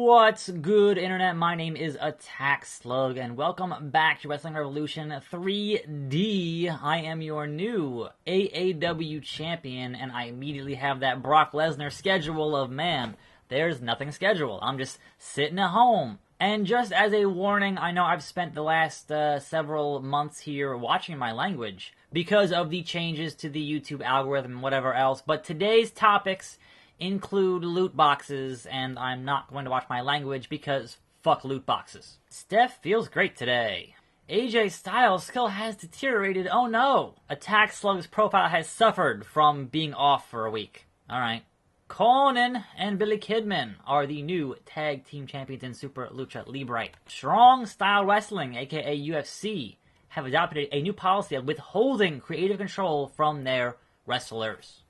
What's good, Internet? My name is Attack Slug, and welcome back to Wrestling Revolution 3D. I am your new AAW champion, and I immediately have that Brock Lesnar schedule of, man, there's nothing scheduled. I'm just sitting at home. And just as a warning, I know I've spent the last several months here watching my language because of the changes to the YouTube algorithm and whatever else, but today's topics include loot boxes, and I'm not going to watch my language because fuck loot boxes. Steph feels great today. AJ Styles' skill has deteriorated. Oh no! Attack Slug's profile has suffered from being off for a week. Alright. Conan and Billy Kidman are the new tag team champions in Super Lucha Libre. Strong Style Wrestling, aka UFC, have adopted a new policy of withholding creative control from their wrestlers.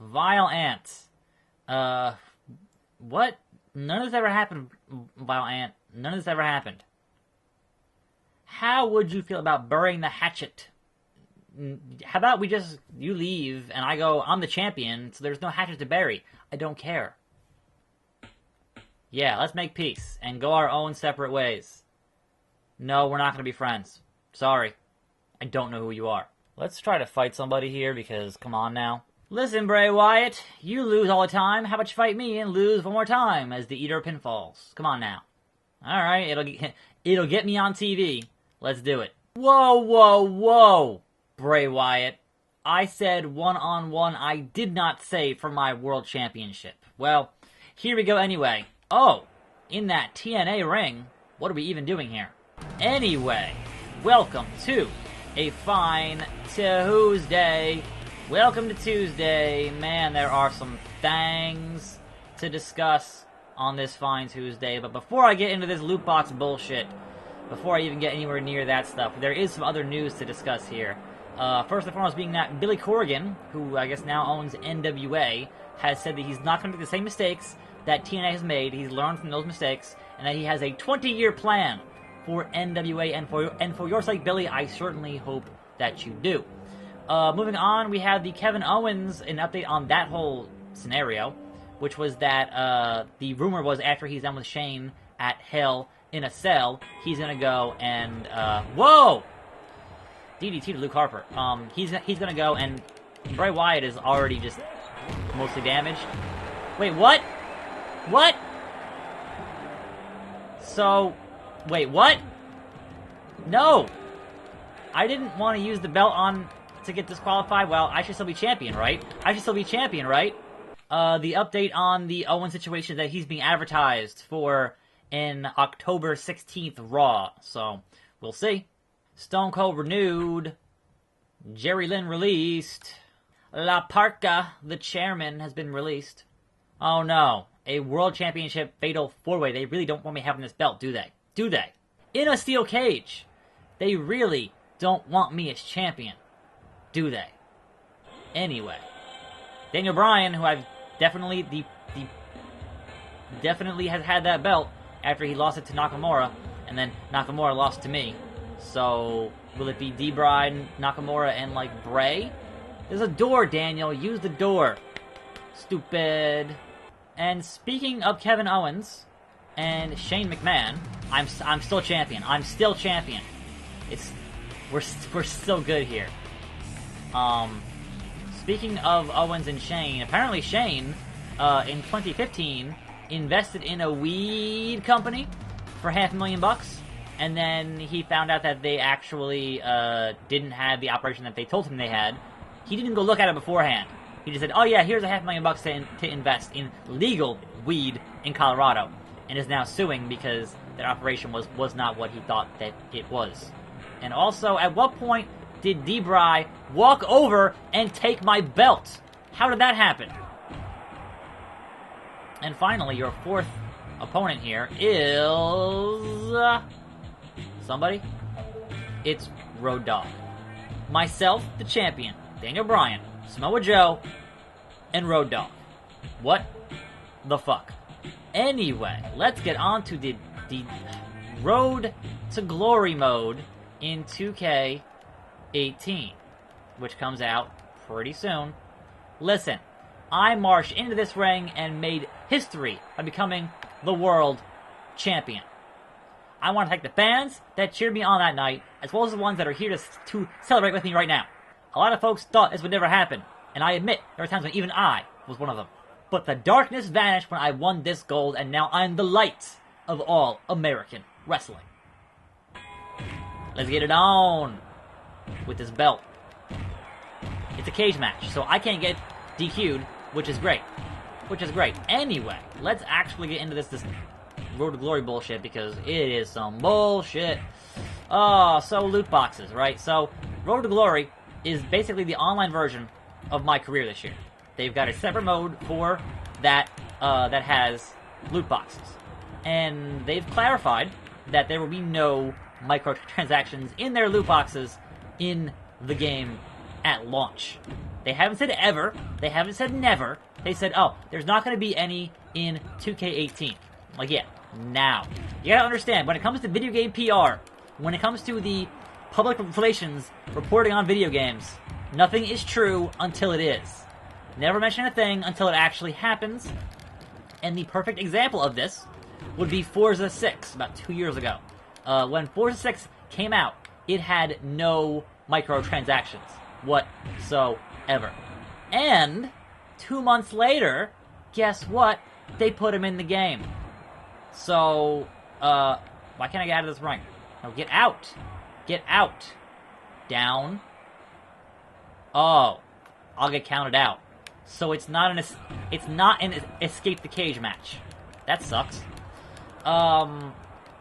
Vile Ant. What? None of this ever happened, Vile Ant. None of this ever happened. How would you feel about burying the hatchet? How about you leave, and I go, I'm the champion, so there's no hatchet to bury. I don't care. Yeah, let's make peace, and go our own separate ways. No, we're not going to be friends. Sorry. I don't know who you are. Let's try to fight somebody here, because, come on now. Listen, Bray Wyatt, you lose all the time. How about you fight me and lose one more time as the Eater of Pinfalls? Come on now. Alright, it'll get me on TV. Let's do it. Whoa, Bray Wyatt. I said one-on-one. I did not say for my World Championship. Well, here we go anyway. Oh, in that TNA ring, what are we even doing here? Anyway, welcome to a fine Tuesday. Welcome to Tuesday. Man, there are some things to discuss on this fine Tuesday. But before I get into this loot box bullshit, before I even get anywhere near that stuff, there is some other news to discuss here. First and foremost being that Billy Corgan, who I guess now owns NWA, has said that he's not going to make the same mistakes that TNA has made. He's learned from those mistakes, and that he has a 20-year plan for NWA. And for your sake, Billy, I certainly hope that you do. Moving on, we have the Kevin Owens, an update on that whole scenario, which was that the rumor was after he's done with Shane at Hell in a Cell, he's gonna go and whoa! DDT to Luke Harper. He's gonna go, and Bray Wyatt is already just mostly damaged. Wait, what? What? So, wait, what? No! I didn't want to use the belt on to get disqualified. Well, I should still be champion, right? The update on the Owen situation is that he's being advertised for in October 16th Raw. So, we'll see. Stone Cold renewed. Jerry Lynn released. La Parca, the chairman, has been released. Oh no. A World Championship Fatal 4-Way. They really don't want me having this belt, do they? Do they? In a steel cage. They really don't want me as champion. Do they? Anyway, Daniel Bryan, who I've definitely definitely has had that belt after he lost it to Nakamura, and then Nakamura lost to me. So will it be D-Bryan, Nakamura, and like Bray? There's a door, Daniel. Use the door. Stupid. And speaking of Kevin Owens and Shane McMahon, I'm still champion. I'm still champion. We're still good here. Speaking of Owens and Shane, apparently Shane, in 2015, invested in a weed company for $500,000, and then he found out that they actually, didn't have the operation that they told him they had. He didn't go look at it beforehand. He just said, oh yeah, here's $500,000 to invest in legal weed in Colorado, and is now suing because that operation was not what he thought that it was. And also, at what point did D-Bry walk over and take my belt? How did that happen? And finally, your fourth opponent here is somebody? It's Road Dogg. Myself, the champion, Daniel Bryan, Samoa Joe, and Road Dogg. What the fuck? Anyway, let's get on to the Road to Glory mode in 2K18, which comes out pretty soon. Listen, I marched into this ring and made history by becoming the world champion. I want to thank the fans that cheered me on that night, as well as the ones that are here to celebrate with me right now. A lot of folks thought this would never happen, and I admit there were times when even I was one of them. But the darkness vanished when I won this gold, and now I'm the light of all American wrestling. Let's get it on with this belt. It's a cage match, so I can't get DQ'd, which is great. Anyway, let's actually get into this Road to Glory bullshit, because it is some bullshit. So loot boxes, right? So Road to Glory is basically the online version of My Career this year. They've got a separate mode for that that has loot boxes, and they've clarified that there will be no microtransactions in their loot boxes in the game at launch. They haven't said ever. They haven't said never. They said, oh, there's not going to be any in 2K18. Like, yeah, now. You gotta understand, when it comes to video game PR, when it comes to the public relations reporting on video games, nothing is true until it is. Never mention a thing until it actually happens. And the perfect example of this would be Forza 6, about 2 years ago. When Forza 6 came out, it had no microtransactions whatsoever. And 2 months later, guess what? They put them in the game. So, why can't I get out of this ring? No, get out. Get out. Down. Oh, I'll get counted out. So it's not an escape the cage match. That sucks.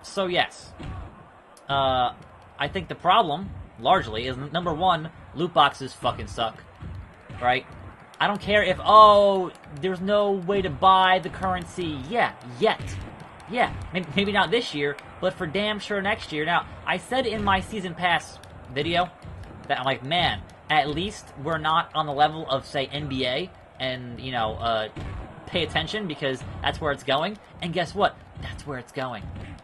So yes. I think the problem, largely, is number one, loot boxes fucking suck. Right? I don't care if, oh, there's no way to buy the currency. Yeah, yet. Yeah, maybe not this year, but for damn sure next year. Now, I said in my Season Pass video that I'm like, man, at least we're not on the level of, say, NBA and, you know, pay attention because that's where it's going. And guess what? That's where it's going.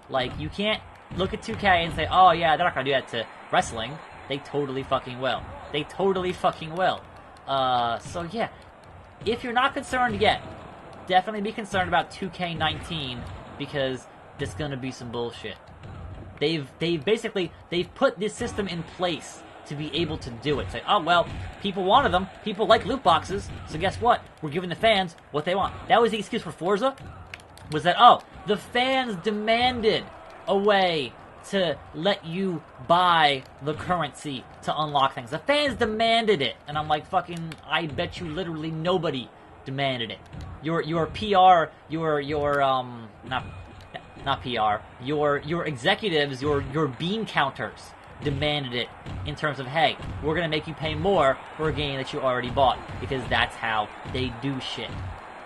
Like, you can't look at 2K and say, oh, yeah, they're not going to do that to wrestling. They totally fucking will. They totally fucking will. So, yeah, if you're not concerned yet, definitely be concerned about 2K19 because there's gonna be some bullshit. They've put this system in place to be able to do it. Say, oh, well, people wanted them. People like loot boxes. So guess what? We're giving the fans what they want. That was the excuse for Forza, was that, oh, the fans demanded a way to let you buy the currency to unlock things. The fans demanded it. And I'm like, fucking, I bet you literally nobody demanded it. Your PR, not PR, your executives, your bean counters demanded it in terms of, hey, we're gonna make you pay more for a game that you already bought, because that's how they do shit.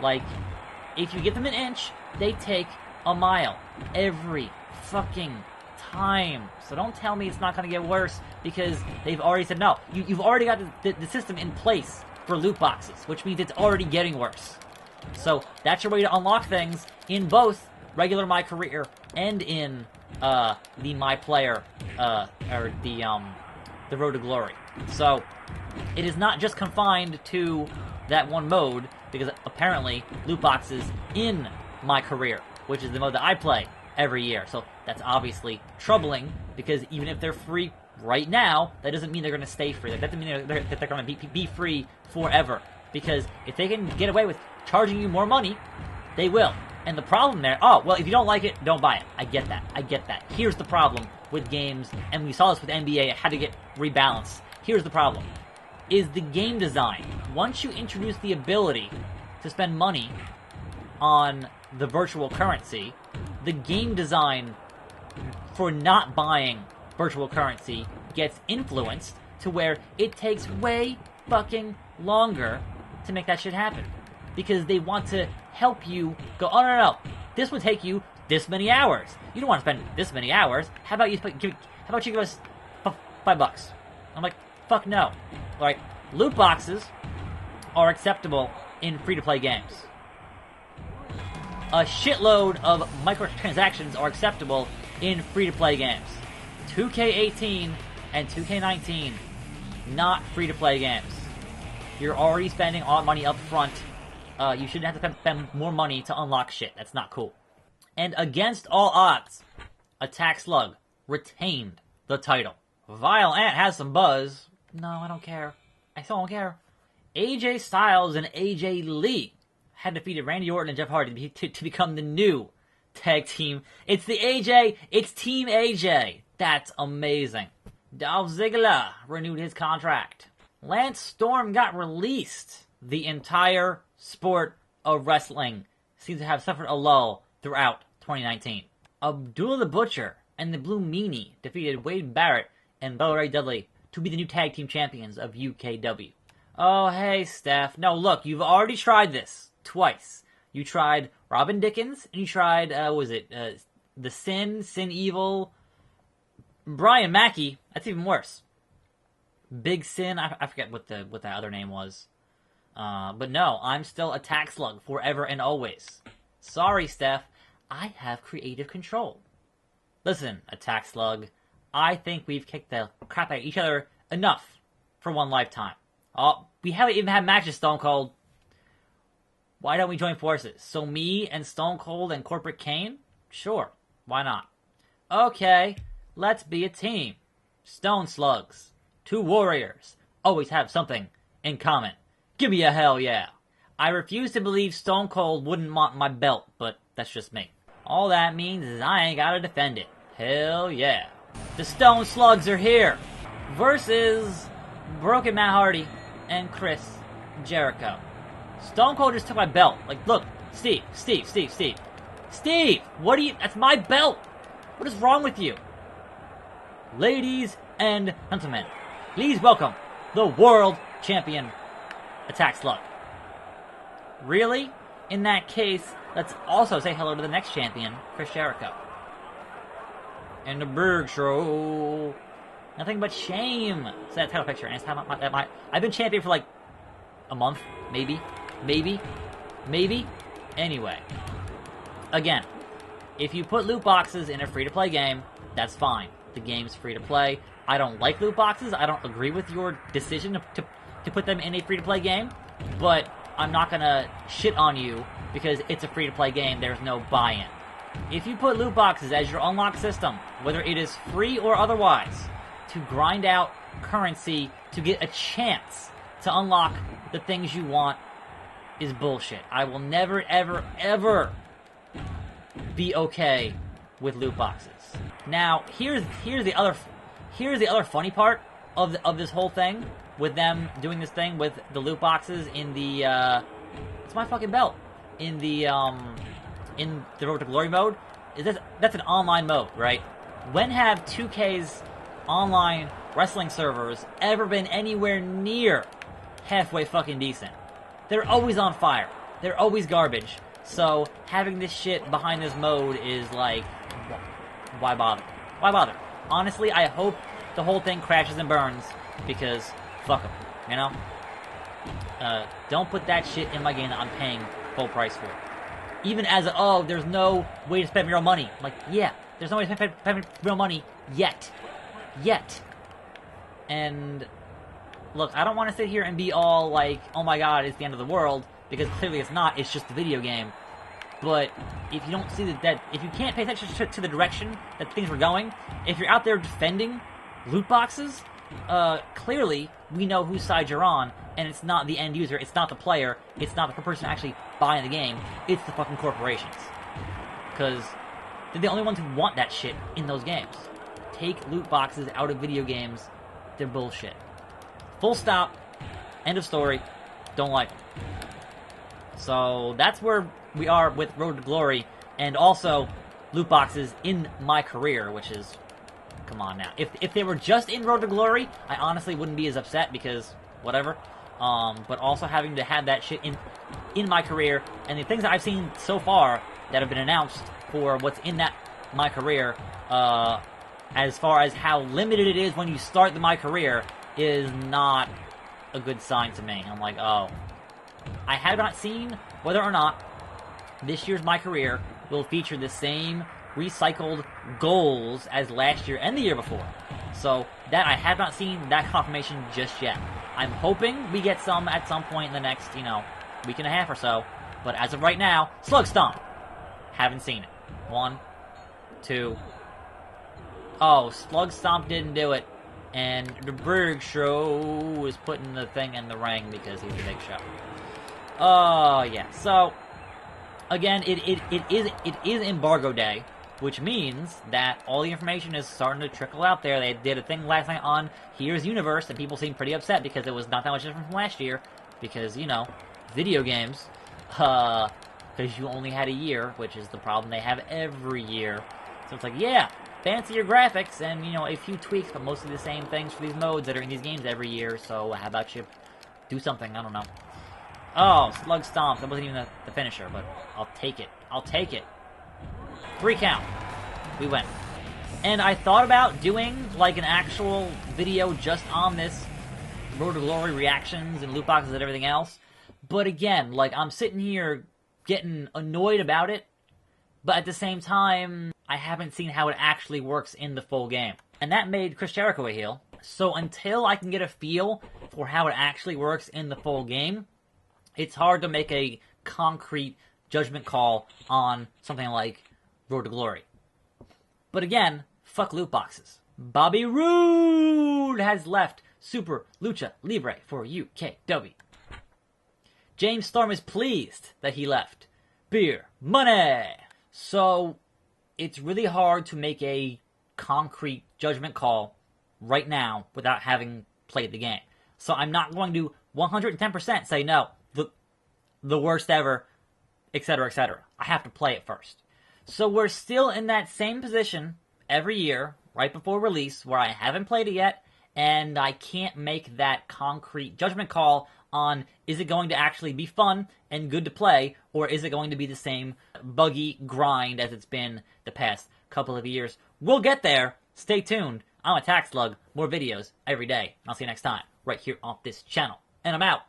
Like, if you give them an inch, they take a mile every fucking time. So don't tell me it's not gonna get worse, because they've already said no. You've already got the system in place for loot boxes, which means it's already getting worse. So that's your way to unlock things in both regular My Career and in the My Player or the Road to Glory. So it is not just confined to that one mode, because apparently loot boxes in My Career, which is the mode that I play every year. So that's obviously troubling, because even if they're free right now, that doesn't mean they're going to stay free. That doesn't mean that they're going to be free forever. Because if they can get away with charging you more money, they will. And the problem there, oh, well, if you don't like it, don't buy it. I get that. Here's the problem with games, and we saw this with NBA, it had to get rebalanced. Here's the problem, is the game design. Once you introduce the ability to spend money on the virtual currency, the game design for not buying virtual currency gets influenced to where it takes way fucking longer to make that shit happen. Because they want to help you go, oh, no, this would take you this many hours. You don't want to spend this many hours. How about you give us $5? I'm like, fuck no. Like, loot boxes are acceptable in free-to-play games. A shitload of microtransactions are acceptable in free-to-play games. 2K18 and 2K19, not free-to-play games. You're already spending all money up front. You shouldn't have to spend more money to unlock shit. That's not cool. And against all odds, Attack Slug retained the title. Vile Ant has some buzz. No, I don't care. I still don't care. AJ Styles and AJ Lee had defeated Randy Orton and Jeff Hardy to become the new tag team. It's the AJ. It's Team AJ. That's amazing. Dolph Ziggler renewed his contract. Lance Storm got released. The entire sport of wrestling seems to have suffered a lull throughout 2019. Abdullah the Butcher and the Blue Meanie defeated Wade Barrett and Bella Ray Dudley to be the new tag team champions of UKW. Oh, hey, Steph. No, look, you've already tried this twice. You tried Robin Dickens, and you tried, The Sin Evil, Brian Mackey. That's even worse. Big Sin, I forget what that other name was. But no, I'm still Attack Slug forever and always. Sorry, Steph. I have creative control. Listen, Attack Slug, I think we've kicked the crap out of each other enough for one lifetime. Oh, we haven't even had matches, Stone Cold. Why don't we join forces? So me and Stone Cold and Corporate Kane? Sure, why not? Okay, let's be a team. Stone Slugs, two warriors, always have something in common. Give me a hell yeah. I refuse to believe Stone Cold wouldn't want my belt, but that's just me. All that means is I ain't gotta defend it. Hell yeah. The Stone Slugs are here versus Broken Matt Hardy and Chris Jericho. Stone Cold just took my belt. Like, look, Steve, what are you, that's my belt. What is wrong with you? Ladies and gentlemen, please welcome the world champion, Attack Slug. Really? In that case, let's also say hello to the next champion, Chris Jericho. And the Berg Show. Nothing but shame. So that title picture. And it's time I've been champion for like a month, maybe. Anyway, again, if you put loot boxes in a free-to-play game, that's fine. The game's free to play. I don't like loot boxes. I don't agree with your decision to put them in a free-to-play game, but I'm not gonna shit on you because it's a free-to-play game. There's no buy-in. If you put loot boxes as your unlock system, whether it is free or otherwise, to grind out currency to get a chance to unlock the things you want, is bullshit. I will never, ever, ever be okay with loot boxes. Now, here's the other funny part of this whole thing with them doing this thing with the loot boxes in the it's my fucking belt in the Road to Glory mode. That's an online mode, right? When have 2K's online wrestling servers ever been anywhere near halfway fucking decent? They're always on fire. They're always garbage. So having this shit behind this mode is like, why bother? Why bother? Honestly, I hope the whole thing crashes and burns because fuck them, you know? Don't put that shit in my game that I'm paying full price for. Even as there's no way to spend real money. I'm like, yeah, there's no way to spend real money yet. And look, I don't want to sit here and be all like, oh my god, it's the end of the world, because clearly it's not, it's just a video game. But if you don't see that if you can't pay attention to the direction that things were going, if you're out there defending loot boxes, clearly we know whose side you're on, and it's not the end user, it's not the player, it's not the person actually buying the game, it's the fucking corporations. Because they're the only ones who want that shit in those games. Take loot boxes out of video games, they're bullshit. Full stop. End of story. Don't like them. So that's where we are with Road to Glory, and also loot boxes in my career, which is, come on now. If they were just in Road to Glory, I honestly wouldn't be as upset because whatever. But also having to have that shit in my career, and the things that I've seen so far that have been announced for what's in my career, as far as how limited it is when you start my career, is not a good sign to me. I'm like, oh. I have not seen whether or not this year's My Career will feature the same recycled goals as last year and the year before. So that I have not seen that confirmation just yet. I'm hoping we get some at some point in the next, week and a half or so. But as of right now, Slug Stomp. Haven't seen it. 1, 2. Oh, Slug Stomp didn't do it. And the Big Show is putting the thing in the ring because he's the Big Show. Oh, yeah. So, again, it is Embargo Day, which means that all the information is starting to trickle out there. They did a thing last night on Here's Universe, and people seemed pretty upset because it was not that much different from last year. Because, you know, video games, because you only had a year, which is the problem they have every year. So it's like, yeah, fancier graphics and, you know, a few tweaks, but mostly the same things for these modes that are in these games every year. So how about you do something? I don't know. Oh, Slug Stomp. That wasn't even the finisher, but I'll take it. I'll take it. 3 count. We win. And I thought about doing, like, an actual video just on this Road to Glory reactions and loot boxes and everything else. But again, like, I'm sitting here getting annoyed about it, but at the same time, I haven't seen how it actually works in the full game. And that made Chris Jericho a heel. So until I can get a feel for how it actually works in the full game, it's hard to make a concrete judgment call on something like Road to Glory. But again, fuck loot boxes. Bobby Roode has left Super Lucha Libre for UKW. James Storm is pleased that he left Beer Money. So, it's really hard to make a concrete judgment call right now without having played the game. So I'm not going to 110% say no, the worst ever, etc., etc. I have to play it first. So we're still in that same position every year, right before release, where I haven't played it yet, and I can't make that concrete judgment call on is it going to actually be fun and good to play, or is it going to be the same buggy grind as it's been the past couple of years. We'll get there. Stay tuned. I'm Attack Slug. More videos every day. I'll see you next time, right here on this channel. And I'm out.